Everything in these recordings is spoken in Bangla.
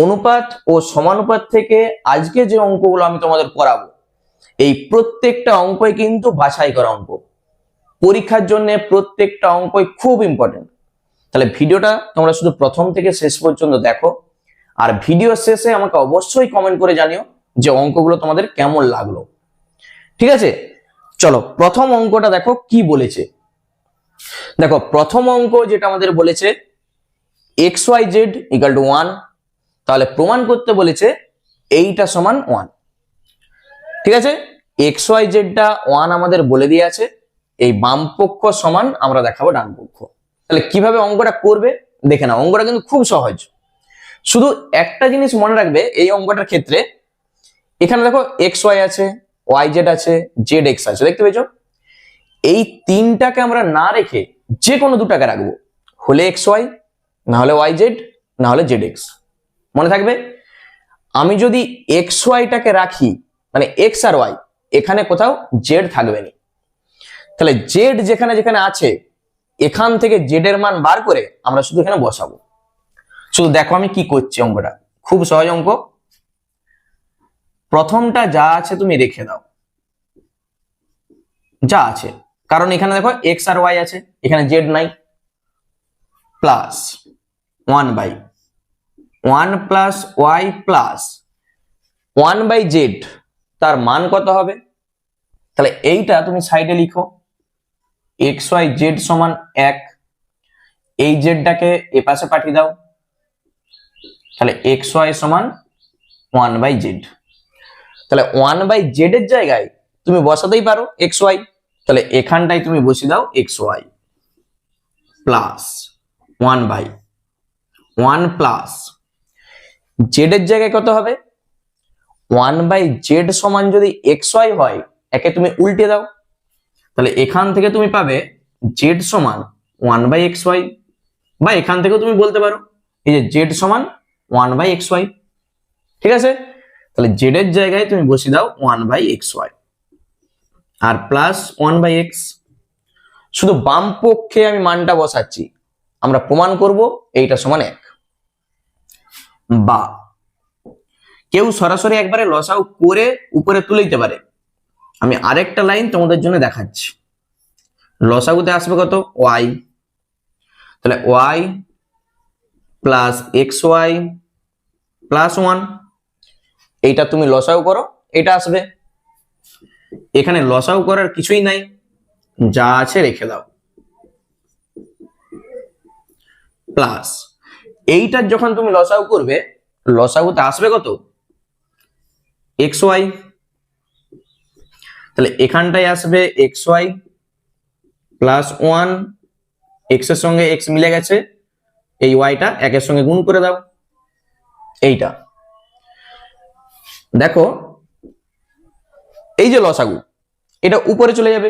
অনুপাত ও সমানুপাত থেকে আজকে যে অঙ্কগুলো আমি তোমাদের করাবো, এই প্রত্যেকটা অঙ্কই কিন্তু বাছাই করা অঙ্ক। পরীক্ষার জন্য প্রত্যেকটা অঙ্কই খুব ইম্পর্টেন্ট। তাহলে ভিডিওটা তোমরা শুধু প্রথম থেকে শেষ পর্যন্ত দেখো, আর ভিডিও শেষে আমাকে অবশ্যই কমেন্ট করে জানিও যে অঙ্কগুলো তোমাদের কেমন লাগলো। ঠিক আছে, চলো প্রথম অঙ্কটা দেখো কি বলেছে। দেখো প্রথম অঙ্ক যেটা আমাদের বলেছে xyz = 1, তাহলে প্রমাণ করতে বলেছে এইটা সমান 1। ঠিক আছে, xyz টা 1 আমাদের বলে দিয়ে আছে, এই বাম পক্ষ সমান আমরা দেখাবো ডান পক্ষ। তাহলে কিভাবে অঙ্কটা করবে দেখে নাও। অঙ্কটা কিন্তু খুব সহজ। শুধু একটা জিনিস মনে রাখবে এই অঙ্কটার ক্ষেত্রে, এখানে দেখো xy আছে, yz আছে, zx আছে, দেখতে পেয়েছো? এই তিনটাকে আমরা না রেখে যে কোনো দুটাকে রাখবো, হলে xy, না হলে yz, না হলে zx। মনে থাকবে, আমি যদি xy টাকে রাখি মানে x আর y, এখানে কোথাও z থাকবে না। তাহলে z যেখানে যেখানে আছে এখান থেকে z এর মান বার করে আমরা শুধু এখানে বসাবো। শুধু দেখো আমি কি করছি, অঙ্কটা খুব সহজ অঙ্ক। প্রথমটা যা আছে তুমি রেখে দাও, যা আছে, কারণ এখানে দেখো x আর y আছে, এখানে z নাই। Plus 1/1 plus y plus 1/z, তার মান কত হবে? তাহলে এইটা তুমি সাইডে লিখো, xyz সমান 1, এই জেডটাকে এ পাশে পাঠিয়ে দাও, তাহলে xy সমান 1/z। তাহলে 1/z এর জায়গায় তুমি বসাতেই পারো xy, তাহলে এখানটাই তুমি বসিয়ে দাও xy প্লাস 1/1 প্লাস z এর জায়গায় কত হবে? 1/z সমান যদি xy হয়, একে তুমি উল্টে দাও, তাহলে এখান থেকে তুমি পাবে z সমান 1/xy, বা এখান থেকেও তুমি বলতে পারো এই যে z সমান 1/xy। ঠিক আছে, তাহলে z এর জায়গায় তুমি বসিয়ে দাও 1/xy আর প্লাস 1/x। শুধু বাম পক্ষে আমি মানটা বসাচ্ছি, আমরা প্রমাণ করব এইটা সমান 1। বা কেউ সরাসরি একবারে লসাগু করে উপরে তুলে দিতে পারে। আমি আরেকটা লাইন তোমাদের জন্য দেখাচ্ছি। লসাগুতে আসবে কত? y, তাহলে y প্লাস xy প্লাস 1, এইটা তুমি লসাগু করো, এটা আসবে। এখানে লসাগু করার কিছুই নাই, যা আছে রেখে দাও। প্লাস এইটার যখন তুমি লসাগু করবে, লসাগুতে আসবে কত? xy, তাহলে এখানটায় আসবে xy প্লাস 1, x এর সঙ্গে x মিলে গেছে, এই y টা 1 এর সঙ্গে গুণ করে দাও। এইটা দেখো, এই যে লসাগু, এটা উপরে চলে যাবে,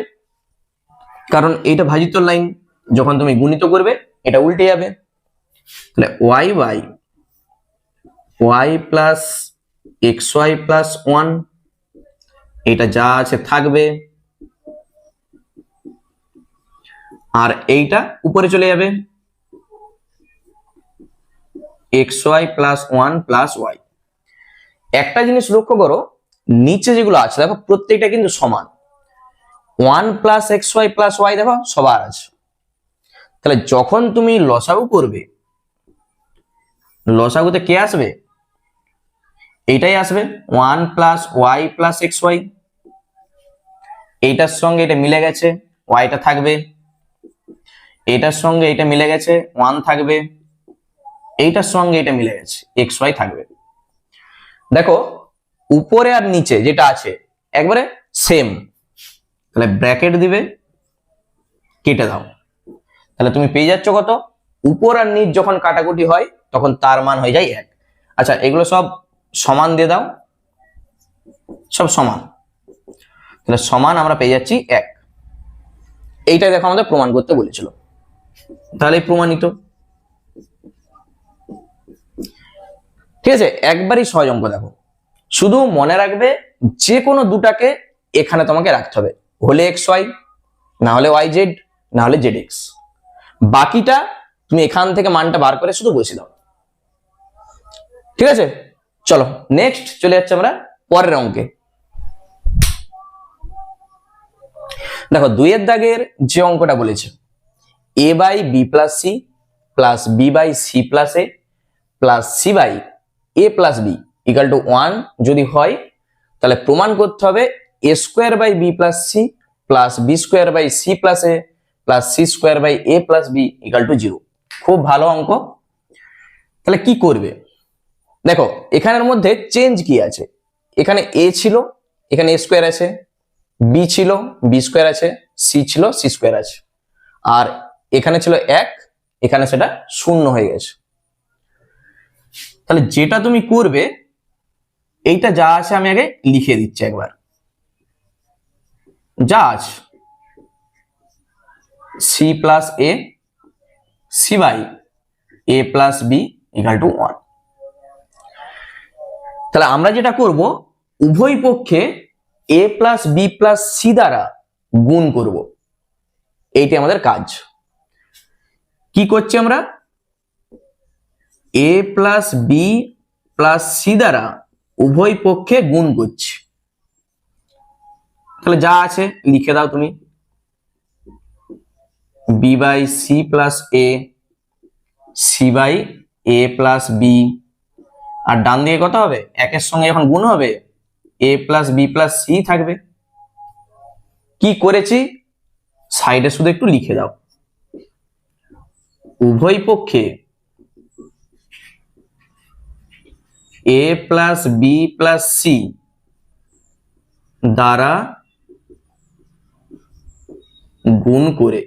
কারণ এইটা ভাজিত লাইন, যখন তুমি গুণিত করবে এটা উল্টে যাবে। তাহলে y প্লাস xy প্লাস 1, এটা যা আছে থাকবে, আর এইটা উপরে চলে যাবে xy প্লাস 1 প্লাস y। একটা জিনিস লক্ষ্য করো, নিচে যেগুলো আছে দেখো প্রত্যেকটা কিন্তু সমান। 1 প্লাস xy প্লাস y দেখো সবার আছে। তাহলে যখন তুমি লসাগু করবে, লসাগুতে কে আসবে? এইটাই আসবে, 1 প্লাস y প্লাস xy। এইটার সঙ্গে এটা মিলে গেছে, yটা থাকবে। এইটার সঙ্গে এটা মিলে গেছে, 1 থাকবে। এইটার সঙ্গে এটা মিলে গেছে, xy থাকবে। দেখো উপরে আর নিচে যেটা আছে একবারে সেম, তাহলে ব্র্যাকেট দিবে, কেটে দাও। তাহলে তুমি পেয়ে যাচ্ছ কত? উপর আর নিচ যখন কাটাকুটি হয় তখন তার মান হয়ে যায় 1। আচ্ছা, এগুলো সব সমান দিয়ে দাও, সব সমান, তাহলে সমান আমরা পেয়ে যাচ্ছি 1। এইটাই দেখো আমাদের প্রমাণ করতে বলেছিল, তাহলে প্রমাণিত। ঠিক আছে, একবারই সহজ অঙ্ক। দেখো শুধু মনে রাখবে যে কোনো দুটাকে এখানে তোমাকে রাখতে হবে, হলে xy, না হলে yz, না হলে zx। বাকিটা তুমি এখান থেকে মানটা বার করে শুধু বসিয়ে দাও। ঠিক আছে, চলো নেক্সট চলে যাচ্ছে আমরা পরের অঙ্কে। দেখো 2 এর দাগের যে অঙ্কটা বলেছে, a by B plus C plus B by C plus A plus C by A plus B equal to 1 যদি হয়, তাহলে প্রমাণ করতে হবে A square by B plus C plus B square by C plus A plus C square by A plus B equal to 0। খুব ভালো অঙ্ক। তাহলে কি করবে, দেখো এখানের মধ্যে চেঞ্জ কি আছে, এখানে এ ছিল, এখানে এ স্কোয়ার আছে, বি ছিল, বি স্কোয়ার আছে, সি ছিল, সি স্কোয়ার আছে, আর এখানে ছিল 1, এখানে সেটা 0 হয়ে গেছে। তাহলে যেটা তুমি করবে, এইটা যা আছে আমি আগে লিখে দিচ্ছি একবার। যা আছে C plus A C by A plus B equal to 1। তাহলে আমরা যেটা করব, উভয় পক্ষে A plus B plus C দ্বারা গুণ করব, এইটি আমাদের কাজ। কি করছি আমরা, A plus B plus C দ্বারা উভয় পক্ষে গুণ করছি। তাহলে যা আছে লিখে দাও তুমি, B by C plus A C by A plus B, আর ডান দিকে কত হবে, একের সঙ্গে যখন গুণ হবে A plus B plus C থাকবে। কি করেছি সাইডে শুধু একটু লিখে দাও, উভয় পক্ষে A plus B plus C দ্বারা গুণ করে,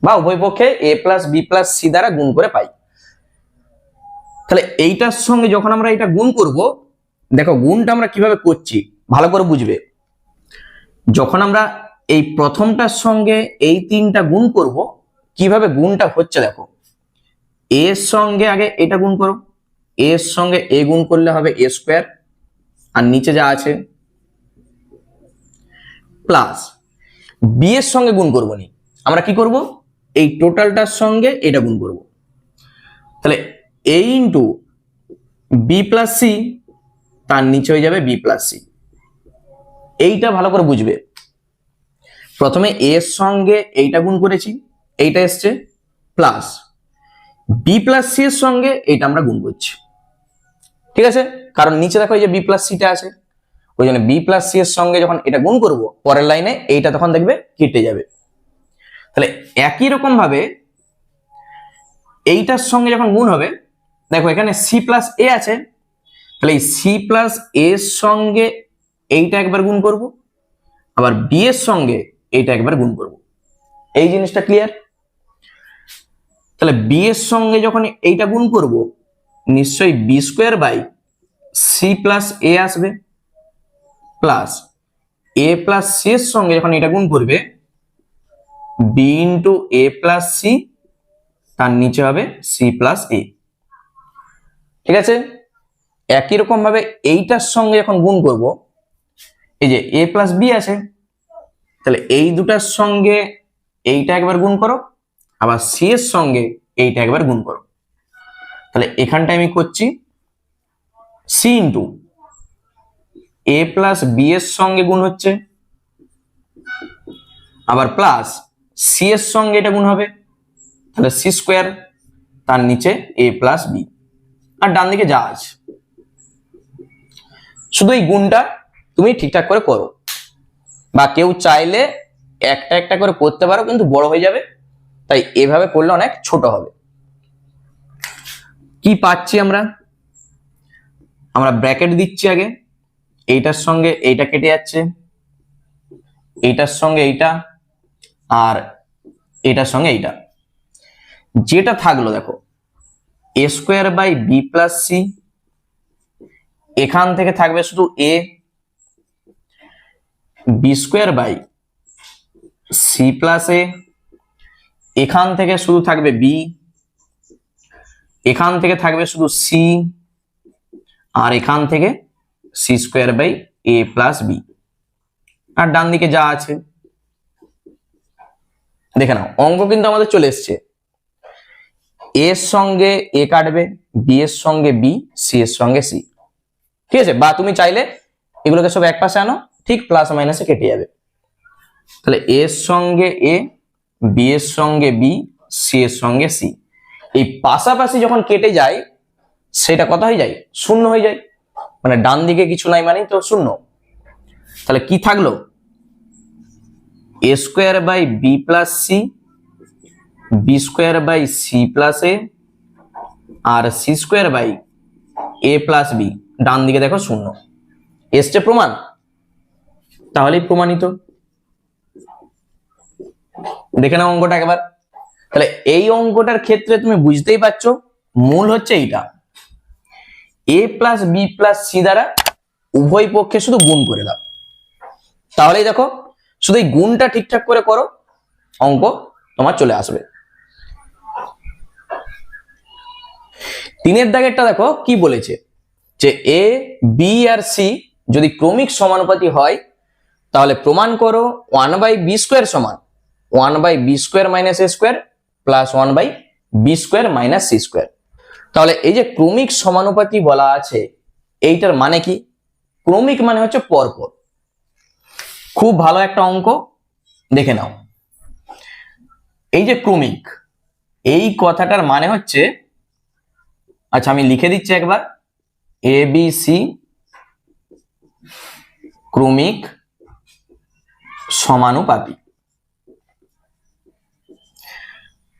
বা উভয় পক্ষে A plus B plus C দ্বারা গুণ করে পাই। তাহলে এইটার সঙ্গে যখন আমরা এটা গুণ করব, দেখো গুণটা আমরা কিভাবে করছি ভালো করে বুঝবে। যখন আমরা এই প্রথমটার সঙ্গে এই 3টা গুণ করব, কিভাবে গুণটা হচ্ছে দেখো, এর সঙ্গে আগে এটা গুণ করো, এর সঙ্গে এ গুণ করলে হবে এ স্কোয়ার, আর নিচে যা আছে প্লাস বি এর সঙ্গে গুণ করবো নি, আমরা কি করব, এই টোটালটার সঙ্গে এটা গুণ করব। তাহলে এ ইন্টু বি প্লাস সি, তার নিচে হয়ে যাবে বি প্লাস সি। এইটা ভালো করে বুঝবে। প্রথমে এর সঙ্গে এইটা গুণ করেছি, এইটা এসছে, প্লাস বি প্লাস সি এর সঙ্গে এইটা আমরা গুণ করছি। ঠিক আছে, কারণ নিচে দেখো এই যে বি প্লাস সিটা আছে, ওই জন্য বি প্লাস সি এর সঙ্গে যখন এটা গুণ করব, পরের লাইনে এইটা তখন দেখবে কেটে যাবে। তাহলে একই রকম ভাবে এইটার সঙ্গে যখন গুণ হবে, দেখো এখানে সি প্লাস এ আছে, তাহলে এই সি প্লাস এর সঙ্গে এইটা একবার গুণ করব, আবার বি এর সঙ্গে এইটা একবার গুণ করব। এই জিনিসটা ক্লিয়ার? তাহলে বি এর সঙ্গে যখন এইটা গুণ করব, নিশ্চয়ই B square by C plus A আসবে, প্লাস এ প্লাস সি এর সঙ্গে যখন এটা গুণ করবে, বি ইন্টু এ প্লাস সি, তার নিচে হবে সি প্লাস এ। ঠিক আছে, একই রকম ভাবে এইটার সঙ্গে যখন গুণ করব, এই যে এ প্লাস বি আছে, তাহলে এই দুটার সঙ্গে এইটা একবার গুণ করো, আবার সি এর সঙ্গে এইটা একবার গুণ করো। তাহলে এখানটা আমি করছি সি ইন্টু এ প্লাস বি এর সঙ্গে গুণ হচ্ছে, আবার প্লাস সি এর সঙ্গে এটা গুণ হবে, তাহলে সি স্কোয়ার, তার নিচে এ প্লাস বি, আর ডান দিকে যা আছে। শুধু এই গুণটা তুমি ঠিকঠাক করে করো, বা কেউ চাইলে একটা একটা করে করতে পারো, কিন্তু বড় হয়ে যাবে, তাই এভাবে করলে অনেক ছোট হবে। কি পাচ্ছি আমরা, আমরা ব্র্যাকেট দিচ্ছি আগে, এইটার সঙ্গে এইটা কেটে যাচ্ছে, এইটার সঙ্গে এইটা, আর এটার সঙ্গে এইটা। যেটা থাকলো দেখো A square by B plus C, এখান থেকে থাকবে শুধু A, B square by C plus A, এখান থেকে শুধু থাকবে বি, এখান থেকে থাকবে শুধু সি, আর এখান থেকে C square by A plus B, আর ডান দিকে যা আছে। দেখে নাও অঙ্ক কিন্তু আমাদের চলে এসছে। এর সঙ্গে এ কাটবে, বি এর সঙ্গে বি, সি এর সঙ্গে সি। ঠিক আছে, বা তুমি চাইলে এগুলোকে সব এক পাশে আনো, ঠিক প্লাস মাইনাসে কেটে যাবে। তাহলে এর সঙ্গে এ, বি এর সঙ্গে বি, সি এর সঙ্গে সি, এই পাশাপাশি যখন কেটে যায় সেটা কত হয়ে যায়? শূন্য হয়ে যায়। মানে ডান দিকে কিছু নাই মানে তো শূন্য। তাহলে কি থাকলো? A square by B plus C, B square by C plus A, আর C square by A plus B. ডান দিকে দেখো শূন্য। এসছে প্রমাণ, তাহলেই প্রমাণিত। দেখে নাও অঙ্কটা একবার। তাহলে এই অঙ্কটার ক্ষেত্রে তুমি বুঝতেই পারছো মূল হচ্ছে এইটা, এ প্লাস বি প্লাস সি দ্বারা উভয় পক্ষে শুধু গুণ করে দাও, তাহলেই দেখো শুধু এই গুণটা ঠিকঠাক করে করো, অঙ্ক তোমার চলে আসবে। 3 দাগেরটা দেখো কি বলেছে, যে এ বি আর সি যদি ক্রমিক সমানুপাতি হয় তাহলে প্রমাণ করো 1/b স্কোয়ার সমান 1/b স্কোয়ার মাইনাস এ square plus 1/b square minus C square. তাহলে এই যে ক্রমিক সমানুপাতি বলা আছে, এইটার মানে কি? ক্রমিক মানে হচ্ছে পরপর। খুব ভালো একটা অঙ্ক, দেখে নাও। এই যে ক্রমিক, এই কথাটার মানে হচ্ছে, আচ্ছা আমি লিখে দিচ্ছি একবার, এ বি সি ক্রমিক সমানুপাতি।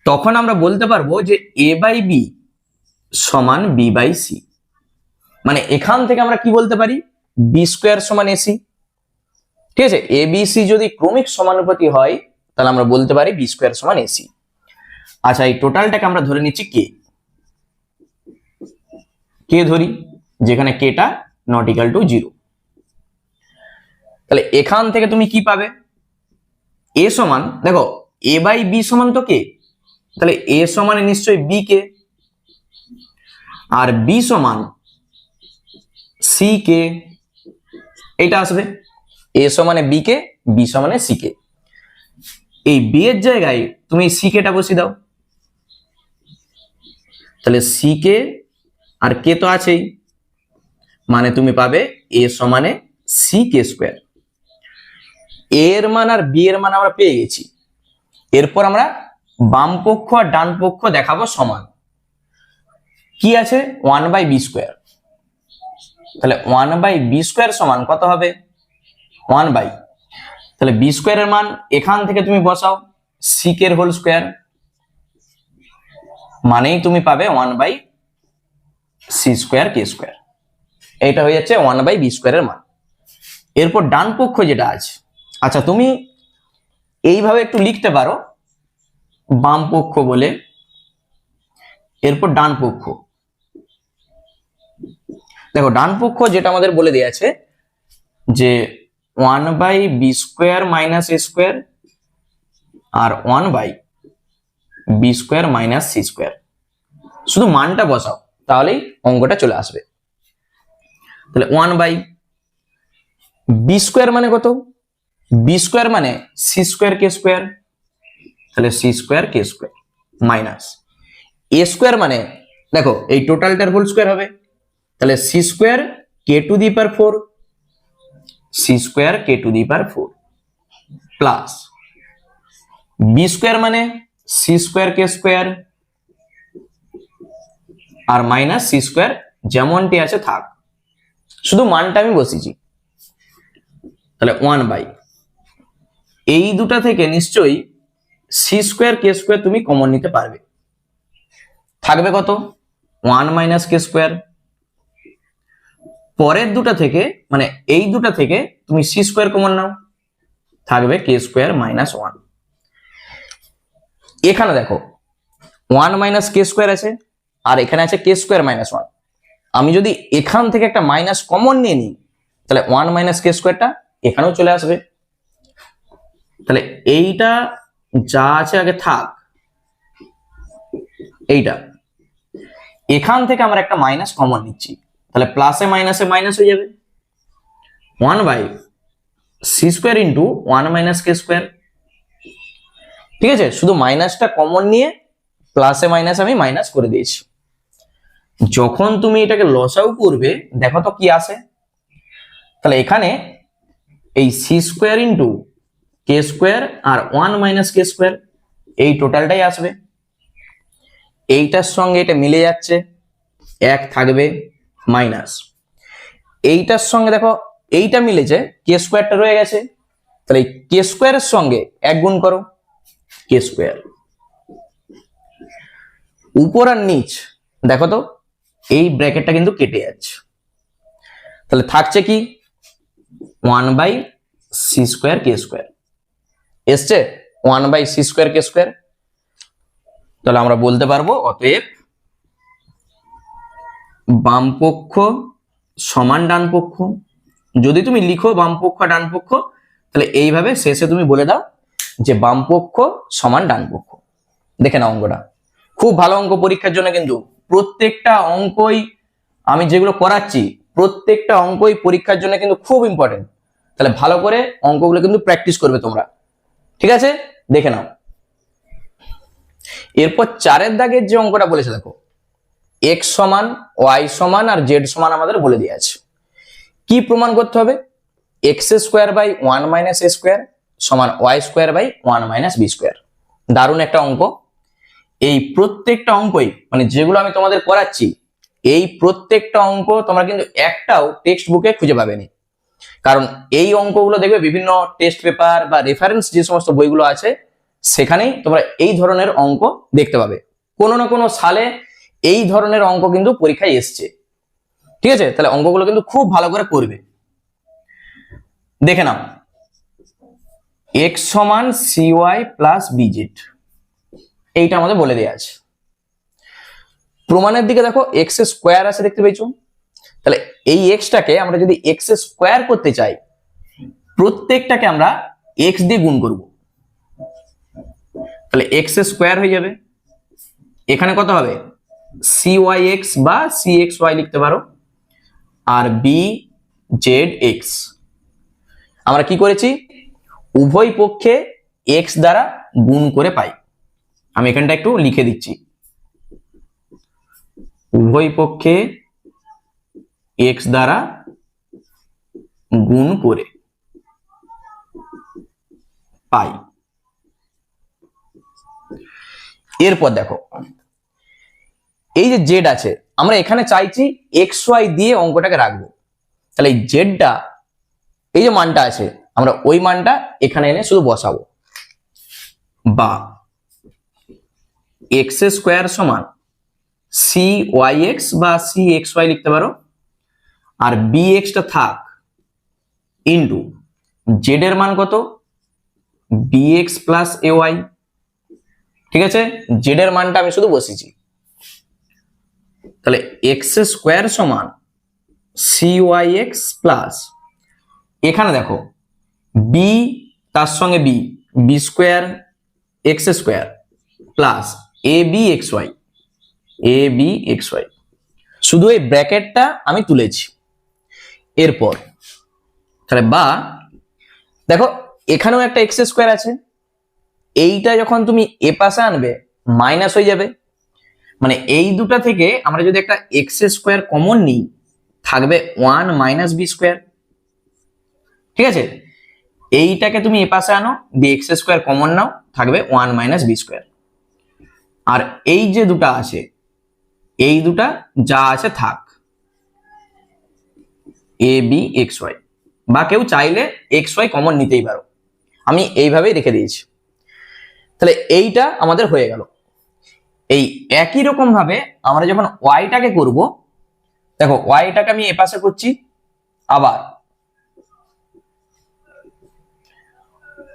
তখন আমরা বলতে পারবো যে এ বাই বি সমান বি বাই সি। মানে এখান থেকে আমরা কি বলতে পারি? বি স্কোয়ার সমান এসি। ঠিক আছে, এ বি সি যদি ক্রমিক সমানুপাতি হয় তাহলে আমরা বলতে পারি বি স্কোয়ার সমান এসি। আচ্ছা এই টোটালটাকে আমরা ধরে নিচ্ছি কে, কে ধরি, যেখানে কেটা নট ইকুয়াল টু 0। তাহলে এখান থেকে তুমি কি পাবে? এ সমান, দেখো এ বাই বি সমান তো কে, তাহলে এ সমান নিশ্চয়ই বি কে, আর বি সমান সি কে, এইটা আসবে। এ সমানে বি কে, বি সমানে সি কে। এই বি এর জায়গায় তুমি সি কেটা বসিয়ে দাও, তাহলে সি কে আর কে তো আছেই, মানে তুমি পাবে এ সমানে সি কে স্কোয়ার। এর মান আর বি এর মান আমরা পেয়ে গেছি। এরপর আমরা বাম পক্ষ আর ডান পক্ষ দেখাবো সমান। কি আছে? 1/b square. তাহলে 1/b স্কোয়ার সমান কত হবে? 1/, তাহলে বি স্কোয়ারের মান এখান থেকে তুমি বসাও, সিক এর হোল স্কোয়ার, মানেই তুমি পাবে 1/c স্কোয়ার কে স্কোয়ার। এইটা হয়ে যাচ্ছে 1/b স্কোয়ারের মান। এরপর ডান পক্ষ যেটা আছে, আচ্ছা তুমি এইভাবে একটু লিখতে পারো, বাম পক্ষ বলে, এরপর ডান পক্ষ। দেখো ডান পক্ষ যেটা আমাদের বলে দিয়েছে যে 1/b স্কোয়ার মাইনাস এ স্কোয়ার আর 1/b square minus C square. শুধু মানটা বসাও তাহলেই অঙ্কটা চলে আসবে। তাহলে 1/b স্কোয়ার মানে কত? বি স্কোয়ার মানে সি স্কোয়ার কে স্কোয়ার, তাহলে সি স্কোয়ার কে স্কোয়ার মাইনাস এ স্কোয়ার মানে দেখো এই টোটালটার হোল স্কোয়ার হবে, তাহলে সি স্কোয়ার কে to the power 4, C square কে to the power 4 plus B square মানে সি স্কোয়ার কে স্কোয়ার আর মাইনাস সি স্কোয়ার যেমনটি আছে থাক, শুধু মানটা আমি বসিয়েছি। তাহলে 1/, এই দুটা থেকে নিশ্চয়ই সি স্কোয়ার কে স্কোয়ার তুমি কমন নিতে পারবে, থাকবে কত? 1 মাইনাস কে স্কোয়ার। পরের দুটা থেকে মানে এই দুটা থেকে তুমি সি স্কোয়ার কমন নাও, থাকবে কে স্কোয়ার মাইনাস 1। এখানে দেখো 1 মাইনাস কে স্কোয়ার আছে আর এখানে আছে কে স্কোয়ার মাইনাস 1। আমি যদি এখান থেকে একটা মাইনাস কমন নিয়ে নিই তাহলে 1 মাইনাস কে স্কোয়ারটা এখানেও চলে আসবে। তাহলে এইটা যা আছে আগে থাক, এইটা এখান থেকে আমরা একটা মাইনাস কমন নিচ্ছি, তাহলে প্লাসে মাইনাসে মাইনাস হয়ে যাবে, 1/c স্কোয়ার ইন্টু 1 মাইনাস কে স্কোয়ার। ঠিক আছে, শুধু মাইনাসটা কমন নিয়ে প্লাসে মাইনাস আমি মাইনাস করে দিয়েছি। যখন তুমি এটাকে লসাগু করবে দেখো তো কি আসে। তাহলে এখানে এই C square into k square আর 1 মাইনাস কে স্কোয়ার এই টোটালটাই আসবে। এইটার সঙ্গে এটা মিলে যাচ্ছে, এক থাকবে মাইনাস। এইটার সঙ্গে দেখো এইটা মিলেছে, কে স্কোয়ারটা রয়ে গেছে, তাহলে কে স্কোয়ারের সঙ্গে এক গুণ করো, কে স্কোয়ার। উপর আর নিচ দেখো তো এই ব্র্যাকেটটা কিন্তু কেটে যাচ্ছে, তাহলে থাকছে কি 1/c স্কোয়ার কে স্কোয়ার এসছে, 1/c স্কোয়ার কে স্কোয়ার। তাহলে আমরা বলতে পারবো অতএব বাম পক্ষ সমান ডান পক্ষ। যদি তুমি লিখো বাম পক্ষ ডান পক্ষ, তাহলে এইভাবে শেষে তুমি বলে দাও যে বাম পক্ষ সমান ডান পক্ষ। দেখে নাও অঙ্কটা, খুব ভালো অঙ্ক পরীক্ষার জন্য, কিন্তু প্রত্যেকটা অঙ্কই আমি যেগুলো করাচ্ছি প্রত্যেকটা অঙ্কই পরীক্ষার জন্য কিন্তু খুব ইম্পর্টেন্ট। তাহলে ভালো করে অঙ্কগুলো কিন্তু প্র্যাকটিস করবে তোমরা, ঠিক আছে? দেখে নাও। এরপর 4 দাগের যে অঙ্কটা বলেছে দেখো, এক্স সমান ওয়াই সমান আর জেড সমান আমাদের বলে দিয়ে আছে। কি প্রমাণ করতে হবে? X square by 1 minus A square সমান Y square by 1 minus B square. দারুণ একটা অঙ্ক। এই প্রত্যেকটা অঙ্কই মানে যেগুলো আমি তোমাদের করাচ্ছি এই প্রত্যেকটা অঙ্ক তোমরা কিন্তু একটাও টেক্সট বুকে খুঁজে পাবেনি, কারণ এই অঙ্কগুলো দেখবে বিভিন্ন টেস্ট পেপার বা রেফারেন্স যে সমস্ত বইগুলো আছে সেখানেই তোমরা এই ধরনের অঙ্ক দেখতে পাবে। কোনো না কোনো সালে এই ধরনের অঙ্ক কিন্তু পরীক্ষায় এসছে, ঠিক আছে? তাহলে অঙ্কগুলো কিন্তু খুব ভালো করে করবে। দেখে নাও, এক্স সমান সিওয়াই প্লাস বিজেড, এইটা আমাদের বলে দেওয়া আছে। প্রমাণের দিকে দেখো এক্স স্কোয়ার আছে দেখতে পেয়েছো, তাহলে এই এক্সটাকে আমরা যদি এক্স স্কোয়ার করতে চাই প্রত্যেকটাকে আমরা এক্স দিয়ে গুণ করব, তাহলে এক্স স্কোয়ার হয়ে যাবে। এখানে কত হবে? সি ওয়াই এক্স বা সি এক্স ওয়াই লিখতে পারো, আর বি জেড এক্স। আমরা কি করেছি? উভয় পক্ষে এক্স দ্বারা গুণ করে পাই। আমি এখানটা একটু লিখে দিচ্ছি, উভয় পক্ষে এক্স দ্বারা গুণ করে পাই। এরপর দেখো এই যে জেড আছে, আমরা এখানে চাইছি এক্স ওয়াই দিয়ে অঙ্কটাকে রাখবো, তাহলে এই জেডটা এই যে মানটা আছে আমরা ওই মানটা এখানে এনে শুধু বসাবো, বা এক্স স্কোয়ার সমান সি ওয়াই এক্স বা সি এক্স ওয়াই লিখতে পারো, আর বি এক্সটা থাক ইন্টু জেড এর মান কত? B X plus A Y, ঠিক আছে? জেড এর মানটা আমি শুধু বসিয়েছি, তাহলে এক্স স্কোয়ার সমান সি ওয়াই এক্স প্লাস, এখানে দেখো বি তার সঙ্গে B, B square X square plus A B X Y, A B X Y, শুধু এই ব্র্যাকেটটা আমি তুলেছি। এরপর তাহলে বা দেখো এখানেও একটা এক্স স্কোয়ার আছে, এইটা যখন তুমি এ পাশে আনবে মাইনাস হয়ে যাবে, মানে এই দুটা থেকে আমরা যদি একটা এক্স স্কোয়ার কমন নিই থাকবে 1 মাইনাস বি স্কোয়ার, ঠিক আছে? এইটাকে তুমি এ পাশে আনো, বি এক্স স্কোয়ার কমন নাও, থাকবে 1 মাইনাস বি স্কোয়ার। আর এই যে দুটা আছে এই দুটা যা আছে থাক, এ বি এক্স ওয়াই, বা কেউ চাইলে এক্স ওয়াই কমন নিতেই পারো, আমি এইভাবেই রেখে দিয়েছি। তাহলে এইটা আমাদের হয়ে গেল। এই একই রকম ভাবে আমরা যখন ওয়াইটাকে করব, দেখো ওয়াইটাকে আমি এ পাশে করছি, আবার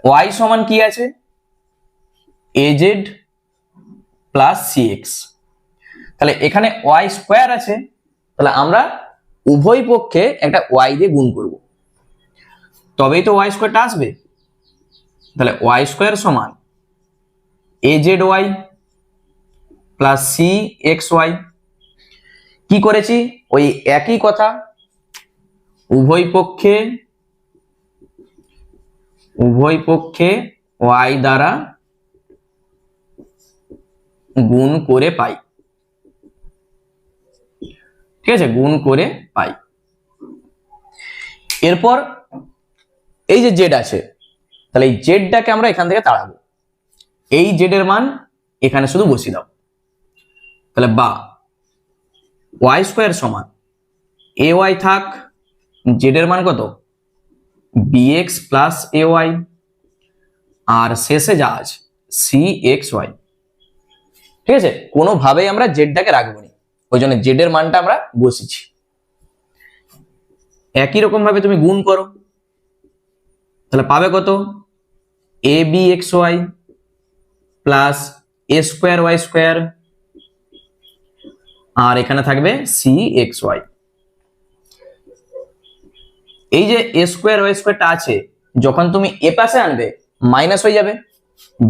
ওয়াই সমান কি আছে? A Z plus C X. তাহলে এখানে ওয়াই স্কোয়ার আছে, তাহলে আমরা উভয় পক্ষে একটা ওয়াই দিয়ে গুণ করব, তবেই তো ওয়াই স্কোয়ারটা আসবে। তাহলে ওয়াই স্কোয়ার সমান A Z Y plus C X Y. কি করেছি? ওই একই কথা, উভয় পক্ষে ওয়াই দ্বারা গুণ করে পাই। ঠিক আছে, গুণ করে পাই। এরপর এই যে জেড আছে, তাহলে এই জেডটাকে আমরা এখান থেকে তাড়াবো। এই জেড এর মান এখানে শুধু বসিয়ে দাও। তাহলে বা ওয়াই স্কোয়ার সমান এ ওয়াই থাক, জেড এর মান কত বিএক্স প্লাস এ ওয়াই, আর শেষে যা আছে সি এক্স ওয়াই। ঠিক আছে, কোনোভাবেই আমরা জেডটাকে রাখবো না, ওই জন্য জেড এর মানটা আমরা বসিয়েছি। একই রকম ভাবে তুমি গুণ করো, তাহলে পাবে কত এ B X Y plus a square Y square, আর এখানে থাকবে সি এক্স ওয়াই। এই যে এ স্কোয়ার ওয়াই স্কোয়ারটা আছে, যখন তুমি এ পাশে আনবে মাইনাস হয়ে যাবে,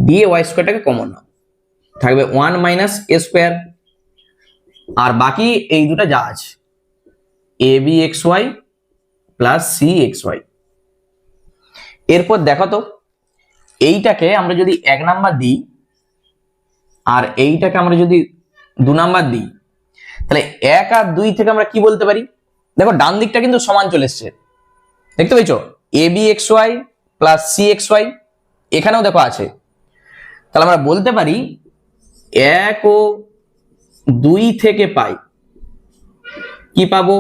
দিয়ে ওয়াই স্কোয়ারটাকে কমন নাও, থাকবে 1 মাইনাস এ স্কোয়ার, আর বাকি এই দুটো যা আছে A B X Y plus C X Y. এরপর দেখো তো, এইটাকে আমরা যদি 1 নাম্বার দিই আর এইটাকে আমরা যদি 2 নাম্বার দিই, তাহলে 1 আর 2 থেকে আমরা কি বলতে পারি? দেখো ডান দিকটা কিন্তু সমান চলে এসছে, দেখতে পেয়েছো A B X Y plus C X Y, এখানেও দেখো আছে। তাহলে আমরা বলতে পারি 1 ও 2 থেকে পাই কি পাবো,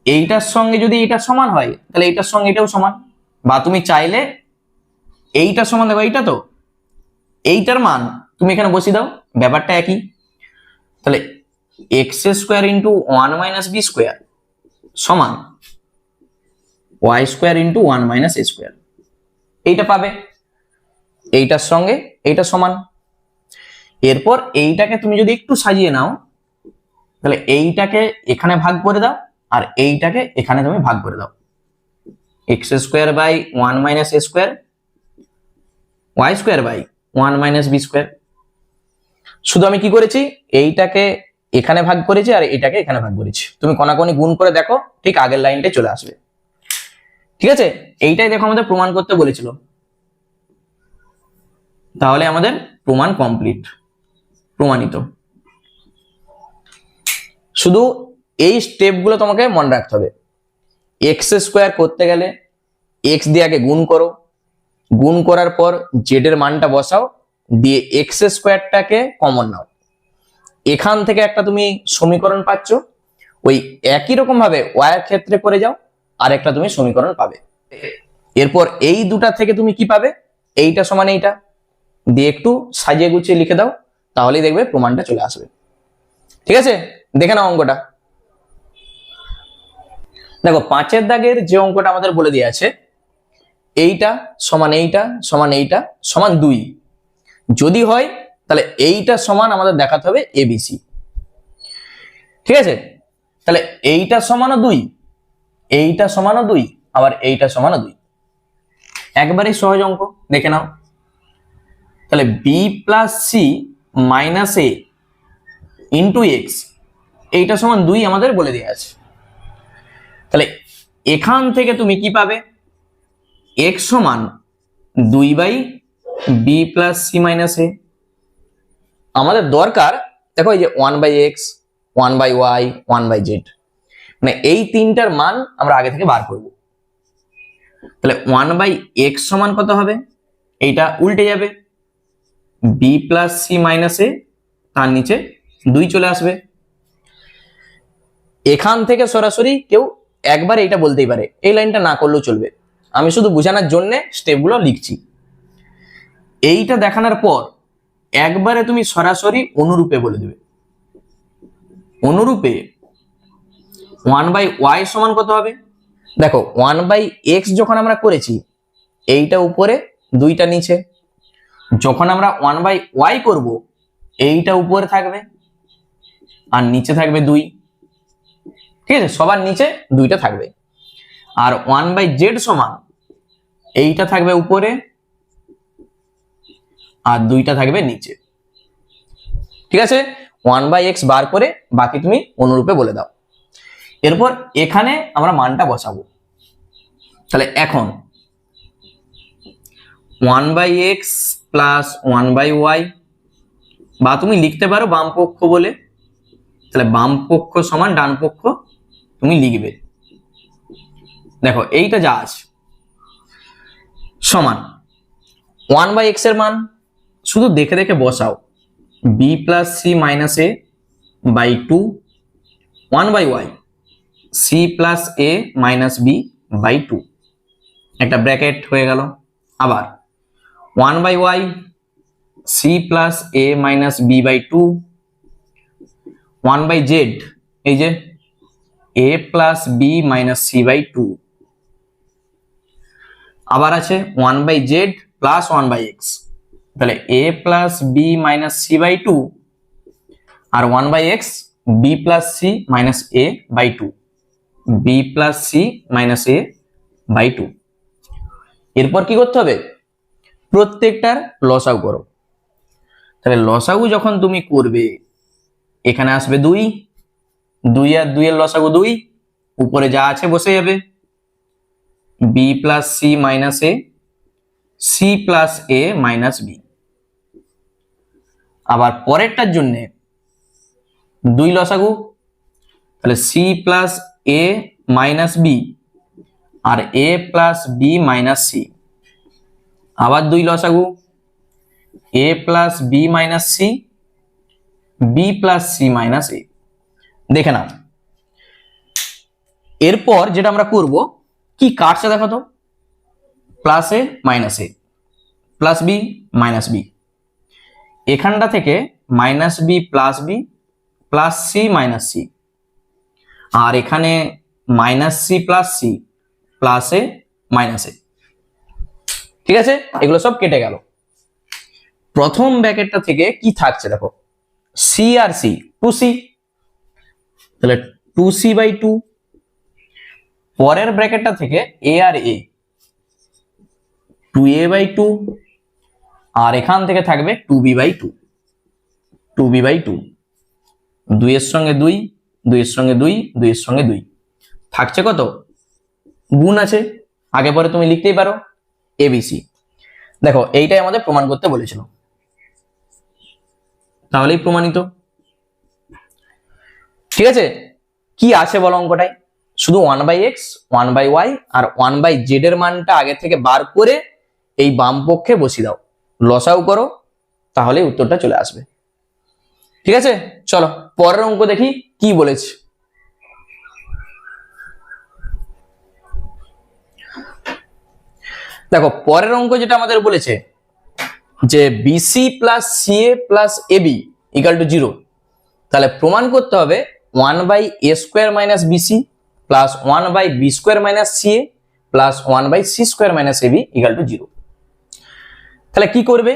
এইটার সঙ্গে যদি এটা সমান হয় তাহলে এইটার সঙ্গে এটাও সমান, বা তুমি চাইলে এইটার সমান, দেখো এইটা তো এইটার মান তুমি এখানে বসিয়ে দাও, ব্যাপারটা একই। তাহলে X square into 1 minus B square সমান ওয়াই স্কোয়ার ইন্টু 1 মাইনাস এ স্কোয়ার, এইটা পাবে, এইটার সঙ্গে এইটা সমান। এরপর এইটাকে তুমি যদি একটু সাজিয়ে নাও, তাহলে এইটাকে এখানে ভাগ করে দাও আর এইটাকে এখানে তুমি ভাগ করে দাও, X square by 1 minus A square, Y square by 1 minus B square. শুধু আমি কি করেছি, এইটাকে এখানে ভাগ করেছি আর এটাকে এখানে ভাগ করেছি, তুমি কোনাকুনি গুণ করে দেখো ঠিক আগের লাইনটাই চলে আসবে। ঠিক আছে, এইটাই দেখো আমাদের প্রমাণ করতে বলেছিল, তাহলে আমাদের প্রমাণ কমপ্লিট, প্রমাণিত। শুধু এই স্টেপগুলো তোমাকে মনে রাখতে হবে। এক্স স্কোয়ার করতে গেলে এক্স দিয়ে আগে গুণ করো, গুণ করার পর জেড এর মানটা বসাও, দিয়ে এক্স স্কোয়ারটাকে কমন নাও, এখান থেকে একটা তুমি সমীকরণ পাচ্ছ, ওই একই রকম ভাবে ওয়াই এর ক্ষেত্রে করে যাও আর একটা তুমি সমীকরণ পাবে। এরপর এই দুটা থেকে তুমি কি পাবে, এইটা সমান এইটা, দিয়ে একটু সাজিয়ে গুছিয়ে লিখে দাও, তাহলেই দেখবে প্রমাণটা চলে আসবে। ঠিক আছে, দেখে নাও অঙ্কটা। দেখো 5 দাগের যে অঙ্কটা আমাদের বলে দিয়ে আছে, এইটা সমান এইটা সমান এইটা সমান 2 যদি হয়, তাহলে এইটা সমান আমাদের দেখাতে হবে এবিসি। ঠিক আছে, তাহলে এইটা সমানও 2, এইটা সমানও 2, আবার এইটা সমানও 2, একবারই সহজ অঙ্ক, দেখে নাও। তাহলে B plus C minus a into x, এইটা সমান 2 আমাদের বলে দেওয়া আছে। তাহলে এখান থেকে তুমি কি পাবে, এক্স সমান 2 by B plus C minus a. আমাদের দরকার দেখো এই যে 1 by x, 1 by y, 1 by z, মানে এই তিনটার মান আমরা আগে থেকে বার করব। তাহলে 1 বাই এক্স সমান কত হবে, এইটা উল্টে যাবে, বি প্লাস সি মাইনাস এ, তার নিচে 2 চলে আসবে। এখান থেকে সরাসরি কেউ একবার এইটা বলতেই পারে, এই লাইনটা না করলেও চলবে, আমি শুধু বোঝানোর জন্য স্টেপগুলো লিখছি। এইটা দেখানোর পর একবারে তুমি সরাসরি অনুরূপে বলে দেবে, অনুরূপে 1 বাই ওয়াই সমান কত হবে, দেখো 1 বাই এক্স যখন আমরা করেছি এইটা উপরে 2টা নিচে, যখন আমরা 1 বাই ওয়াই করব এইটা উপরে থাকবে আর নিচে থাকবে 2। ঠিক আছে, সবার নিচে 2টা থাকবে। আর 1 বাই জেড সমান এইটা থাকবে উপরে আর 2টা থাকবে নিচে। ঠিক আছে, 1 বাই এক্স বার করে বাকি তুমি অনুরূপে বলে দাও। এরপর এখানে আমরা মানটা বসাবো। তাহলে এখন 1 by X plus 1 by Y বা তুমি লিখতে পারো বাম পক্ষ বলে, তাহলে বাম পক্ষ সমান ডান পক্ষ তুমি লিখবে। দেখো এইটা যা আছে সমান 1/x এর মান শুধু দেখে দেখে বসাও, b plus C minus A by 2 1/y c plus A minus B by 2, একটা ব্র্যাকেট হয়ে গেল। আবার 1/y c plus A minus B by 2 1/z, এই যে a plus B minus C by 2, আবার আছে 1/z প্লাস 1/x, তাহলে a plus B minus C by 2 আর 1/x b plus C minus A by 2, b plus C minus A by 2। এরপর কি করতে হবে, প্রত্যেকটার লসাগু করো। তাহলে লসাগু যখন তুমি করবে এখানে আসবে 2, 2 আর 2 এর লসাগু 2, উপরে যা আছে বসে যাবে, b plus C minus a c plus A minus b. আবার পরেরটার জন্য 2 লসাগু, তাহলে সি প্লাস এ মাইনাস বি আর a plus B minus c. আবার 2 লসাগু, a plus B minus c, b plus C minus a. দেখে নাও এরপর যেটা আমরা করব কি কাটছে দেখো তো, plus A minus a plus B minus b, এখানটা থেকে minus b plus C minus c, আর এখানে minus c plus A minus a. ঠিক আছে, এগুলো সব কেটে গেল। প্রথম ব্র্যাকেটটা থেকে কি থাকছে দেখো, সি আর সি 2c, তাহলে 2c বাই 2। পরের ব্র্যাকেটটা থেকে এ আর এ 2a বাই 2, আর এখান থেকে থাকবে 2b বাই 2, 2b বাই 2, 2 এর সঙ্গে 2, 2 এর সঙ্গে 2, 2 এর সঙ্গে 2 থাকছে কত, গুণ আছে, আগে পরে তুমি লিখতেই পারো এবিসি। দেখো এইটাই আমাদের প্রমাণ করতে বলেছিল, তাহলেই প্রমাণিত। ঠিক আছে, কি আছে বলো অঙ্কটায়, শুধু 1/x 1/y আর 1/z এর মানটা আগে থেকে বার করে এই বাম পক্ষে বসিয়ে দাও, লসাগু করো, তাহলে উত্তরটা চলে আসবে। ঠিক আছে, চলো পরের অঙ্ক দেখি কি বলেছে। দেখো পরের অঙ্ক যেটা আমাদের বলেছে যে BC plus CA plus AB equal to 0, তাহলে প্রমাণ করতে হবে 1/a square minus BC plus 1/b square minus CA plus 1/c square minus AB equal to 0। তাহলে কি করবে,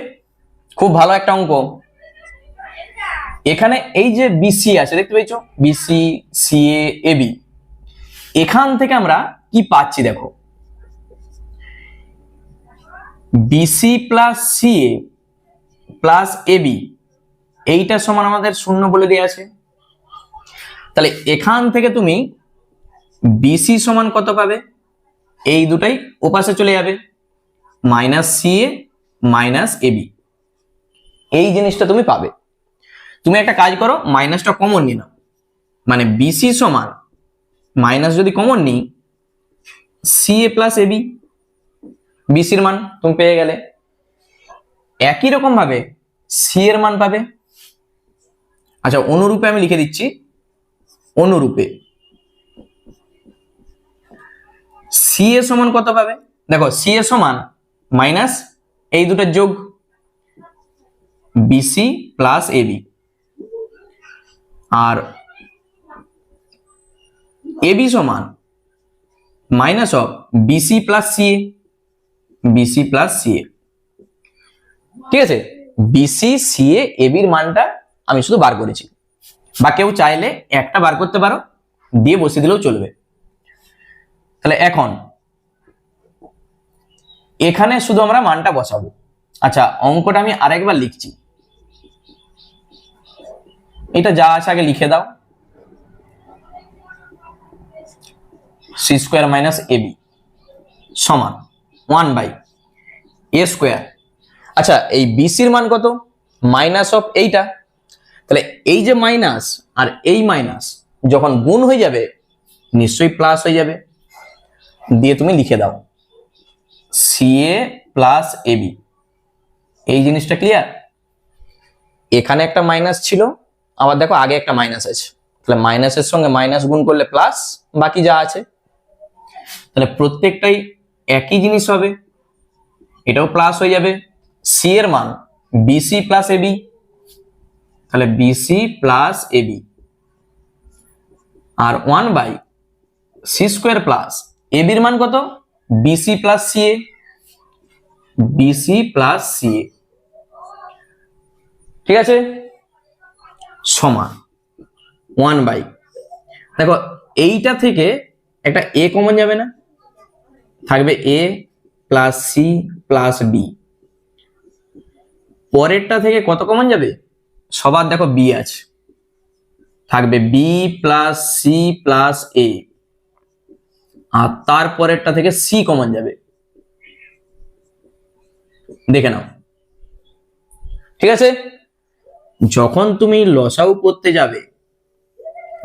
খুব ভালো একটা অঙ্ক। এখানে এই যে বিসি আছে দেখতে পেয়েছো, বিসি সিএ এবি, এখান থেকে আমরা কি পাচ্ছি দেখো, BC plus CA plus AB এইটা সমান আমাদের 0 বলে দেওয়া আছে। তাহলে এখান থেকে তুমি বিসি সমান কত পাবে, এই দুটাই ওপাশে চলে যাবে, মাইনাস সিএ মাইনাস এবি, এই জিনিসটা তুমি পাবে। তুমি একটা কাজ করো, মাইনাসটা কমন নিয়ে নাও, মানে বিসি সমান মাইনাস যদি কমন নিই সিএ প্লাস এবি, বিসির মান তুমি পেয়ে গেলে। একই রকম ভাবে সি এর মান পাবে। আচ্ছা অনুরূপে আমি লিখে দিচ্ছি, অনুরূপে সি এ সমান কত পাবে, দেখো সি এ সমান মাইনাস এই দুটোর যোগ বিসি প্লাস এবি, আর এবি সমান minus of BC plus CA, BC plus CA. ঠিক আছে, বিসি সিএ এবির মানটা আমি শুধু বার করেছি, বা কেউ চাইলে একটা বার করতে পারো, দিয়ে বসিয়ে দিলেও চলবে। তাহলে এখন এখানে শুধু আমরা মানটা বসাবো। আচ্ছা অঙ্কটা আমি আরেকবার লিখছি, এটা যা আছে আগে লিখে দাও, সি স্কোয়ার মাইনাস এবি সমান 1/a স্কোয়ার। আচ্ছা এই বিসির মান কত, মাইনাস অফ এইটা। তাহলে এই যে মাইনাস আর এই মাইনাস যখন গুণ হয়ে যাবে নিশ্চয়ই প্লাস হয়ে যাবে। দিয়ে তুমি লিখে দাও সিএ প্লাস এবি। এই জিনিসটা ক্লিয়ার? এখানে একটা মাইনাস ছিল, আবার দেখো আগে একটা মাইনাস আছে, তাহলে মাইনাসের সঙ্গে মাইনাস গুণ করলে প্লাস, বাকি যা আছে। তাহলে প্রত্যেকটাই একই জিনিস হবে, এটাও প্লাস হয়ে যাবে। সি এর মান বিসি প্লাস এবি, তাহলে বিসি প্লাস এবি আর 1/c² প্লাস এবির মান কত? BC plus CA, BC plus CA. ঠিক আছে, সমান 1/, দেখো এইটা থেকে একটা এ কমন যাবে না, থাকবে এ প্লাস সি প্লাস বি। পরেরটা থেকে কত কমন যাবে? সবার দেখো বি আছে, থাকবে B plus C plus A. আর তারপরেরটা থেকে সি কমন যাবে, দেখে নাও। ঠিক আছে, যখন তুমি লসাগু করতে যাবে,